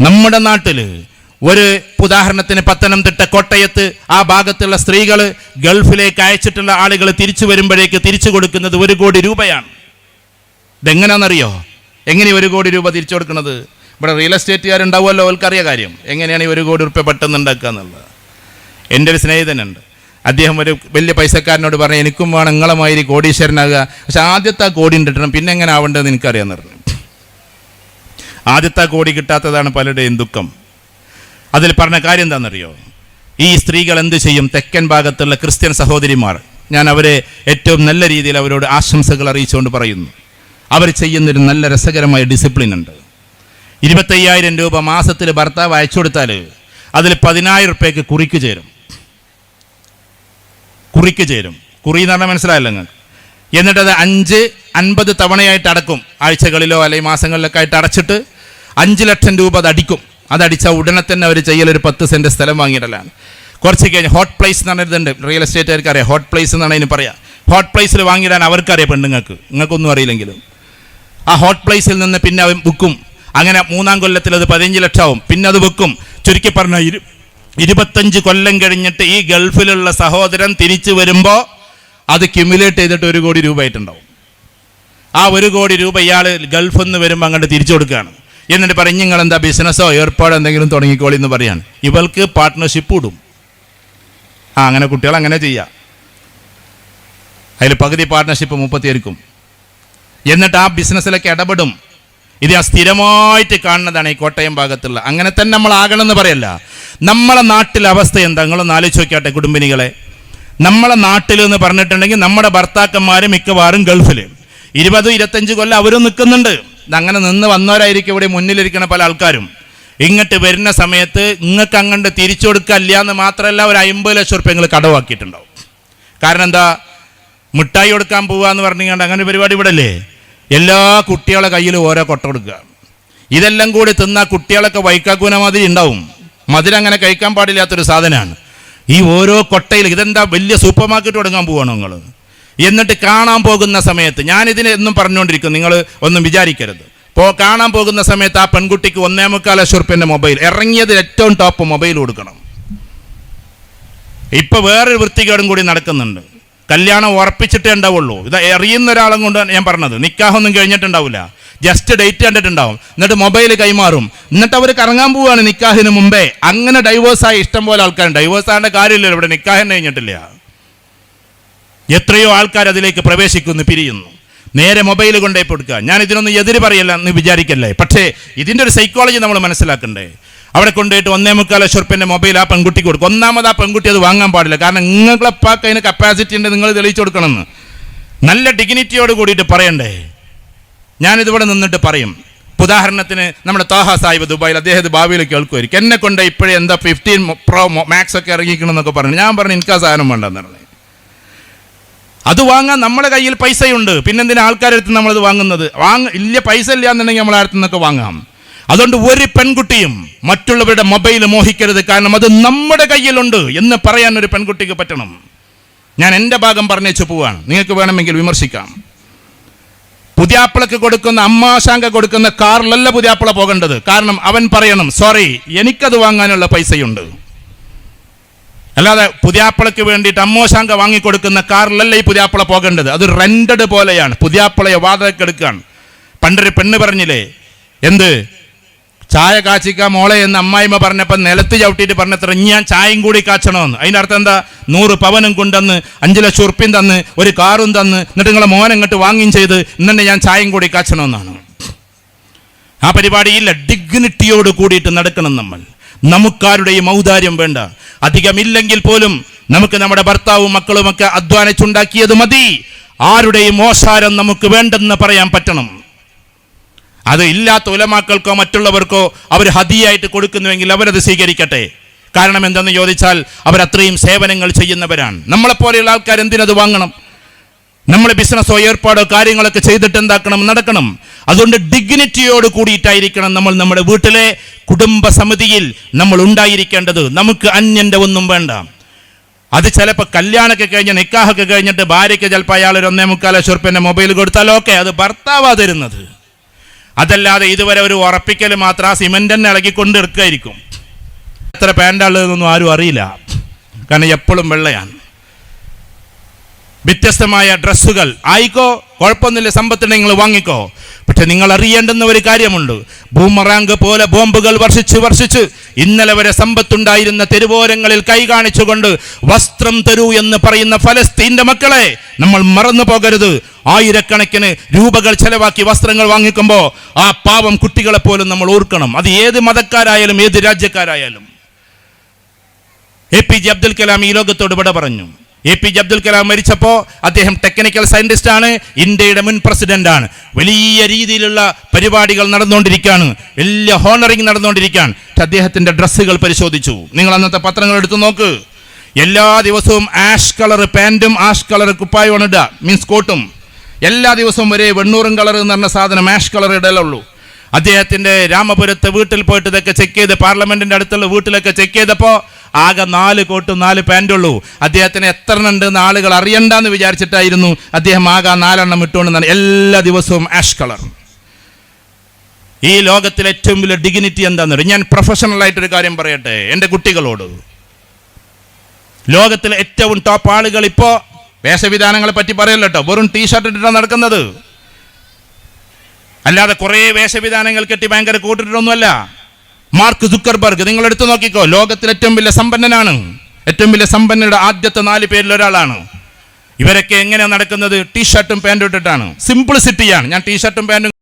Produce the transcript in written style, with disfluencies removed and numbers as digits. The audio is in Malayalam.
നമ്മുടെ നാട്ടിൽ ഒരു ഉദാഹരണത്തിന് പത്തനംതിട്ട, കോട്ടയത്ത് ആ ഭാഗത്തുള്ള സ്ത്രീകൾ ഗൾഫിലേക്ക് അയച്ചിട്ടുള്ള ആളുകൾ തിരിച്ചു വരുമ്പോഴേക്ക് തിരിച്ചു കൊടുക്കുന്നത് 1 കോടി രൂപയാണ്. ഇതെങ്ങനെയാണെന്നറിയോ? എങ്ങനെ 1 കോടി രൂപ തിരിച്ചു കൊടുക്കുന്നത്? ഇവിടെ റിയൽ എസ്റ്റേറ്റുകാരുണ്ടാവുമല്ലോ, അവർക്കറിയ കാര്യം എങ്ങനെയാണ് ഈ 1 കോടി രൂപ പെട്ടെന്ന് ഉണ്ടാക്കുക എന്നുള്ളത്. എൻ്റെ ഒരു സ്നേഹിതനുണ്ട്, അദ്ദേഹം ഒരു വലിയ പൈസക്കാരനോട് പറഞ്ഞു, എനിക്കും വേണം നിങ്ങളെ മാതിരി കോടീശ്വരനാകുക, പക്ഷെ ആദ്യത്തെ ആ കോടി കിട്ടണം, പിന്നെ എങ്ങനെ ആവേണ്ടതെന്ന് എനിക്കറിയാമെന്ന് പറഞ്ഞു. ആദ്യത്തെ കോടി കിട്ടാത്തതാണ് പലരുടെയും ദുഃഖം. അതിൽ പറഞ്ഞ കാര്യം എന്താണെന്നറിയോ? ഈ സ്ത്രീകൾ എന്ത് ചെയ്യും? തെക്കൻ ഭാഗത്തുള്ള ക്രിസ്ത്യൻ സഹോദരിമാർ, ഞാൻ അവരെ ഏറ്റവും നല്ല രീതിയിൽ അവരോട് ആശംസകൾ അറിയിച്ചുകൊണ്ട് പറയുന്നു. അവർ ചെയ്യുന്നൊരു നല്ല രസകരമായ ഡിസിപ്ലിൻ ഉണ്ട്. 25,000 രൂപ മാസത്തിൽ ഭർത്താവ് അയച്ചു കൊടുത്താൽ അതിൽ 10,000 രൂപയ്ക്ക് കുറിക്ക് ചേരും. കുറി എന്ന് പറഞ്ഞാൽ മനസ്സിലായല്ലോ നിങ്ങൾക്ക്. എന്നിട്ടത് 50 തവണയായിട്ട് അടക്കും. ആഴ്ചകളിലോ അല്ലെങ്കിൽ മാസങ്ങളിലൊക്കെ ആയിട്ട് അടച്ചിട്ട് 5 ലക്ഷം രൂപ അത് അടിക്കും. അതടിച്ചാൽ ഉടനെ തന്നെ അവർ ചെയ്യലൊരു 10 സെൻറ്റ് സ്ഥലം വാങ്ങിയിടലാണ്. കുറച്ച് കഴിഞ്ഞ് ഹോട്ട് പ്ലേസ് എന്ന് പറഞ്ഞിട്ടുണ്ട്, റിയൽ എസ്റ്റേറ്റുകാർക്ക് അറിയാം. ഹോട്ട് പ്ലേസ് എന്നാണ് അതിന് പറയാം. ഹോട്ട് പ്ലേസിൽ വാങ്ങിയിടാൻ അവർക്കറിയാം, നിങ്ങൾക്കൊന്നും അറിയില്ലെങ്കിലും. ആ ഹോട്ട് പ്ലേസിൽ നിന്ന് പിന്നെ അവൻ വിൽക്കും. അങ്ങനെ 3-ാം കൊല്ലത്തിൽ അത് 15 ലക്ഷമാവും. പിന്നെ അത് വിൽക്കും. ചുരുക്കി പറഞ്ഞാൽ 25 കൊല്ലം കഴിഞ്ഞിട്ട് ഈ ഗൾഫിലുള്ള സഹോദരൻ തിരിച്ചു വരുമ്പോൾ അത് ക്യുമുലേറ്റ് ചെയ്തിട്ട് 1 കോടി രൂപ ആയിട്ടുണ്ടാവും. ആ 1 കോടി രൂപ ഇയാൾ ഗൾഫിൽ നിന്ന് വരുമ്പോൾ അങ്ങോട്ട് തിരിച്ചു കൊടുക്കുകയാണ്. എന്നിട്ട് പറയും, നിങ്ങൾ എന്താ ബിസിനസ്സോ ഏർപ്പാടോ എന്തെങ്കിലും തുടങ്ങിക്കോളി എന്ന് പറയാണ്. ഇവൾക്ക് പാർട്ട്ണർഷിപ്പ് ഇടും. അങ്ങനെ കുട്ടികൾ അങ്ങനെ ചെയ്യാം. അതിൽ പകുതി പാർട്ട്ണർഷിപ്പ് 30 എന്നിട്ട് ആ ബിസിനസ്സിലൊക്കെ ഇടപെടും. ഇത് ഞാൻ സ്ഥിരമായിട്ട് കാണുന്നതാണ് ഈ കോട്ടയം ഭാഗത്തുള്ള. അങ്ങനെ തന്നെ നമ്മൾ ആകണമെന്ന് പറയല്ല. നമ്മളെ നാട്ടിലെ അവസ്ഥ എന്താ നിങ്ങളൊന്ന് ആലോചിച്ച് നോക്കിയാട്ടെ കുടുംബിനികളെ. നമ്മളെ നാട്ടിൽ എന്ന് പറഞ്ഞിട്ടുണ്ടെങ്കിൽ നമ്മുടെ ഭർത്താക്കന്മാർ മിക്കവാറും ഗൾഫിൽ 20-25 കൊല്ലം അവരും നിൽക്കുന്നുണ്ട്. അങ്ങനെ നിന്ന് വന്നവരായിരിക്കും ഇവിടെ മുന്നിലിരിക്കുന്ന പല ആൾക്കാരും. ഇങ്ങോട്ട് വരുന്ന സമയത്ത് നിങ്ങൾക്ക് അങ്ങോട്ട് തിരിച്ചു കൊടുക്കില്ല എന്ന് മാത്രമല്ല, ഒരു 50 ലക്ഷം റുപ്യ നിങ്ങൾ കടവാക്കിയിട്ടുണ്ടാവും. കാരണം എന്താ? മിഠായി കൊടുക്കാൻ പോവുക എന്ന് പറഞ്ഞുകൊണ്ട് അങ്ങനെ പരിപാടി ഇവിടെ അല്ലേ. എല്ലാ കുട്ടികളെ കയ്യിൽ ഓരോ കൊട്ട കൊടുക്കുക. ഇതെല്ലാം കൂടി തിന്നാൽ കുട്ടികളൊക്കെ വൈക്കാക്കൂന മാതിരി ഉണ്ടാവും. മധുരങ്ങനെ കഴിക്കാൻ പാടില്ലാത്തൊരു സാധനമാണ് ഈ ഓരോ കൊട്ടയിൽ. ഇതെന്താ വലിയ സൂപ്പർ മാർക്കറ്റ് തുടങ്ങാൻ പോവാണോ നിങ്ങൾ? എന്നിട്ട് കാണാൻ പോകുന്ന സമയത്ത്, ഞാനിതിനെ എന്നും പറഞ്ഞുകൊണ്ടിരിക്കും, നിങ്ങൾ ഒന്നും വിചാരിക്കരുത്. കാണാൻ പോകുന്ന സമയത്ത് ആ പെൺകുട്ടിക്ക് 1.25 ലക്ഷം റുപ്യൻ്റെ മൊബൈൽ, ഇറങ്ങിയതിൽ ഏറ്റവും ടോപ്പ് മൊബൈൽ കൊടുക്കണം. ഇപ്പം വേറൊരു വൃത്തികേടും കൂടി നടക്കുന്നുണ്ട്. കല്യാണം ഉറപ്പിച്ചിട്ടേ ഉണ്ടാവുള്ളൂ. ഇത് എറിയുന്ന ഒരാളും കൊണ്ട് ഞാൻ പറഞ്ഞത്. നിക്കാഹൊന്നും കഴിഞ്ഞിട്ടുണ്ടാവില്ല, ജസ്റ്റ് ഡേറ്റ് കണ്ടിട്ടുണ്ടാവും. എന്നിട്ട് മൊബൈൽ കൈമാറും. എന്നിട്ട് അവർ കറങ്ങാൻ പോവുകയാണ് നിക്കാഹിന് മുമ്പേ. അങ്ങനെ ഡൈവേഴ്സായി ഇഷ്ടം പോലെ ആൾക്കാരുണ്ട്. ഡൈവേഴ്സ് ആകേണ്ട കാര്യമില്ലല്ലോ, ഇവിടെ നിക്കാഹിന് കഴിഞ്ഞിട്ടില്ല. എത്രയോ ആൾക്കാർ അതിലേക്ക് പ്രവേശിക്കുന്നു, പിരിയുന്നു. നേരെ മൊബൈൽ കൊണ്ടേ കൊടുക്കുക. ഞാൻ ഇതിനൊന്നും എതിര് പറയല്ല എന്ന് വിചാരിക്കല്ലേ, പക്ഷേ ഇതിൻ്റെ ഒരു സൈക്കോളജി നമ്മൾ മനസ്സിലാക്കണ്ടേ. അവിടെ കൊണ്ടുപോയിട്ട് 1.25 ലക്ഷം റുപ്യൻ്റെ മൊബൈൽ ആ പെൺകുട്ടിക്ക് കൊടുക്കും. ഒന്നാമത് ആ പെൺകുട്ടി അത് വാങ്ങാൻ പാടില്ല. കാരണം നിങ്ങളെപ്പാക്ക് അതിന് കപ്പാസിറ്റി ഉണ്ട്, നിങ്ങൾ തെളിയിച്ചു കൊടുക്കണമെന്ന് നല്ല ഡിഗ്നിറ്റിയോട് കൂടിയിട്ട് പറയണ്ടേ. ഞാനിതിവിടെ നിന്നിട്ട് പറയും. ഉദാഹരണത്തിന് നമ്മുടെ താഹ സാഹിബ് ദുബായിൽ, അദ്ദേഹത്തെ ഭാവിയിൽ കേൾക്കുമായിരിക്കും, എന്നെ കൊണ്ട് ഇപ്പോഴേ എന്താ 15 Pro Max ഒക്കെ ഇറങ്ങിക്കണമെന്നൊക്കെ പറഞ്ഞു. ഞാൻ പറഞ്ഞു എനിക്ക് ആ സാധനം വേണ്ടെന്ന് പറഞ്ഞു. അത് വാങ്ങാൻ നമ്മുടെ കയ്യിൽ പൈസയുണ്ട്. പിന്നെന്തിനാ ആൾക്കാരെടുത്ത് നമ്മളത് വാങ്ങുന്നത്? ഇല്ല, പൈസ ഇല്ല എന്നുണ്ടെങ്കിൽ നമ്മൾ അടുത്തു നിന്നൊക്കെ വാങ്ങാം. അതുകൊണ്ട് ഒരു പെൺകുട്ടിയും മറ്റുള്ളവരുടെ മൊബൈൽ മോഹിക്കരുത്. കാരണം അത് നമ്മുടെ കയ്യിലുണ്ട് എന്ന് പറയാൻ ഒരു പെൺകുട്ടിക്ക് പറ്റണം. ഞാൻ എൻ്റെ ഭാഗം പറഞ്ഞേച്ചു പോവാണ്, നിങ്ങൾക്ക് വേണമെങ്കിൽ വിമർശിക്കാം. പുതിയാപ്പിളക്ക് കൊടുക്കുന്ന, അമ്മാശാങ്ക കൊടുക്കുന്ന കാറിലല്ല പുതിയാപ്പിള പോകേണ്ടത്. കാരണം അവൻ പറയണം, സോറി എനിക്കത് വാങ്ങാനുള്ള പൈസയുണ്ട്. അല്ലാതെ പുതിയാപ്പിളക്ക് വേണ്ടിയിട്ട് അമ്മോശാങ്ക വാങ്ങിക്കൊടുക്കുന്ന കാറിലല്ല ഈ പുതിയാപ്പിള പോകേണ്ടത്. അത് റെന്റഡ് പോലെയാണ്. പുതിയാപ്പിളയെ വാടകയ്ക്കെടുക്കുകയാണ്. പണ്ടൊരു പെണ്ണ് പറഞ്ഞില്ലേ, എന്ത് ചായ കാച്ചിക്കാൻ മോളെ എന്ന് അമ്മായിമ്മ പറഞ്ഞപ്പോൾ നിലത്ത് ചവിട്ടിയിട്ട് പറഞ്ഞത്ര ഞാൻ ചായയും കൂടി കാച്ചണമെന്ന്. അതിൻ്റെ അർത്ഥം എന്താ? 100 പവനും കൊണ്ടുവന്ന് 5 ലക്ഷം ഉറുപ്പ്യം തന്ന് ഒരു കാറും തന്ന് എന്നിട്ട് നിങ്ങളെ മോൻ ഇങ്ങോട്ട് വാങ്ങിയും ചെയ്ത് ഇന്നെ ഞാൻ ചായയും കൂടി കാച്ചണമെന്നാണ്. ആ പരിപാടിയില്ല. ഡിഗ്നിറ്റിയോട് കൂടിയിട്ട് നടക്കണം നമ്മൾ. നമുക്കാരുടെയും ഔദാര്യം വേണ്ട. അധികമില്ലെങ്കിൽ പോലും നമുക്ക് നമ്മുടെ ഭർത്താവും മക്കളുമൊക്കെ അധ്വാനിച്ചുണ്ടാക്കിയത് മതി. ആരുടെയും മോശാരം നമുക്ക് വേണ്ടെന്ന് പറയാൻ പറ്റണം. അത് ഇല്ലാത്ത ഉലമാക്കൾക്കോ മറ്റുള്ളവർക്കോ അവർ ഹദിയായിട്ട് കൊടുക്കുന്നുവെങ്കിൽ അവരത് സ്വീകരിക്കട്ടെ. കാരണം എന്തെന്ന് ചോദിച്ചാൽ അവരത്രയും സേവനങ്ങൾ ചെയ്യുന്നവരാണ്. നമ്മളെപ്പോലെയുള്ള ആൾക്കാർ എന്തിനത് വാങ്ങണം? നമ്മൾ ബിസിനസ്സോ ഏർപ്പാടോ കാര്യങ്ങളൊക്കെ ചെയ്തിട്ട് എന്താക്കണം? നടക്കണം. അതുകൊണ്ട് ഡിഗ്നിറ്റിയോട് കൂടിയിട്ടായിരിക്കണം നമ്മൾ നമ്മുടെ വീട്ടിലെ കുടുംബ സമിതിയിൽ നമ്മൾ ഉണ്ടായിരിക്കേണ്ടത്. നമുക്ക് അന്യൻ്റെ ഒന്നും വേണ്ട. അത് ചിലപ്പോൾ കല്യാണമൊക്കെ കഴിഞ്ഞ് നിക്കാഹൊക്കെ കഴിഞ്ഞിട്ട് ഭാര്യയ്ക്ക് ചിലപ്പോൾ അയാൾ 1.25 ലക്ഷം റുപ്യൻ്റെ മൊബൈൽ കൊടുത്താൽ ഓക്കെ, അത് ഭർത്താവാ തരുന്നത്. അതല്ലാതെ ഇതുവരെ ഒരു ഉറപ്പിക്കൽ മാത്രം ആ സിമെന്റ് തന്നെ ഇളകിക്കൊണ്ട് എടുക്കുകയായിരിക്കും. എത്ര പാൻറ്റുള്ളതെന്നൊന്നും ആരും അറിയില്ല, കാരണം എപ്പോഴും വെള്ളയാണ്. വ്യത്യസ്തമായ ഡ്രസ്സുകൾ ആയിക്കോ, കുഴപ്പമൊന്നുമില്ല, സമ്പത്തുണ്ടെങ്കിൽ നിങ്ങൾ വാങ്ങിക്കോ. പക്ഷെ നിങ്ങൾ അറിയേണ്ടുന്ന ഒരു കാര്യമുണ്ട്, ബൂമറാങ്ക് പോലെ ബോംബുകൾ വർഷിച്ച് ഇന്നലെ വരെ സമ്പത്തുണ്ടായിരുന്ന തെരുവോരങ്ങളിൽ കൈ കാണിച്ചുകൊണ്ട് വസ്ത്രം തരൂ എന്ന് പറയുന്ന ഫലസ്തീന്റെ മക്കളെ നമ്മൾ മറന്നു പോകരുത്. ആയിരക്കണക്കിന് രൂപകൾ ചെലവാക്കി വസ്ത്രങ്ങൾ വാങ്ങിക്കുമ്പോൾ ആ പാവം കുട്ടികളെ പോലും നമ്മൾ ഓർക്കണം. അത് ഏത് മതക്കാരായാലും ഏത് രാജ്യക്കാരായാലും. APJ അബ്ദുൽ കലാം ഈ ലോകത്തോട് വിട പറഞ്ഞു. APJ അബ്ദുൽ കലാം മരിച്ചപ്പോൾ അദ്ദേഹം ടെക്നിക്കൽ സയന്റിസ്റ്റ് ആണ്, ഇന്ത്യയുടെ മുൻ പ്രസിഡന്റ് ആണ്. വലിയ രീതിയിലുള്ള പരിപാടികൾ നടന്നുകൊണ്ടിരിക്കുകയാണ്, വലിയ ഹോണറിങ് നടന്നുകൊണ്ടിരിക്കുകയാണ്. അദ്ദേഹത്തിന്റെ ഡ്രസ്സുകൾ പരിശോധിച്ചു. നിങ്ങൾ അന്നത്തെ പത്രങ്ങൾ എടുത്തു നോക്ക്. എല്ലാ ദിവസവും ആഷ് കളർ പാൻറ്റും ആഷ് കളർ കുപ്പായമാണ് ഇടുക, മീൻസ് കോട്ടും. എല്ലാ ദിവസവും ഒരേ വെണ്ണൂറും കളർ എന്ന് പറഞ്ഞ സാധനം ആഷ് കളർ ഇടലുള്ളൂ. അദ്ദേഹത്തിന്റെ രാമപുരത്തെ വീട്ടിൽ പോയിട്ട് ഇതൊക്കെ ചെക്ക് ചെയ്ത്, പാർലമെന്റിന്റെ അടുത്തുള്ള വീട്ടിലൊക്കെ ചെക്ക് ചെയ്തപ്പോൾ ആകെ 4 കോട്ടും 4 പാൻറ്റുള്ളൂ. അദ്ദേഹത്തിന് എത്ര ഉണ്ടെന്ന് ആളുകൾ അറിയണ്ടെന്ന് വിചാരിച്ചിട്ടായിരുന്നു അദ്ദേഹം ആകെ 4 എണ്ണം ഇട്ടുകൊണ്ടെന്നാണ്. എല്ലാ ദിവസവും ആഷ് കളർ. ഈ ലോകത്തിലെ ഏറ്റവും വലിയ ഡിഗ്നിറ്റി എന്താണെന്ന് പറയും. ഞാൻ പ്രൊഫഷണൽ ആയിട്ടൊരു കാര്യം പറയട്ടെ എൻ്റെ കുട്ടികളോട്. ലോകത്തിലെ ഏറ്റവും ടോപ്പ് ആളുകൾ ഇപ്പോൾ വേഷവിധാനങ്ങളെ പറ്റി പറയല്ലോ കേട്ടോ, വെറും ടീഷർട്ട് ഇട്ടിട്ടാണ് നടക്കുന്നത്, അല്ലാതെ കുറേ വേഷവിധാനങ്ങൾ കെട്ടി ഭയങ്കര കൂട്ടിട്ടൊന്നുമല്ല. മാർക്ക് സുക്കർബർഗ് നിങ്ങൾ എടുത്തു നോക്കിക്കോ, ലോകത്തിലെ ഏറ്റവും വലിയ സമ്പന്നനാണ്, ഏറ്റവും വലിയ സമ്പന്നരുടെ ആദ്യത്തെ 4 പേരിൽ ഒരാളാണ്. ഇവരൊക്കെ എങ്ങനെയാണ് നടക്കുന്നത്? ടീഷർട്ടും പാൻറ്റും ഇട്ടിട്ടാണ്. സിംപ്ലിസിറ്റിയാണ്. ഞാൻ ടീഷർട്ടും പാൻറ്റും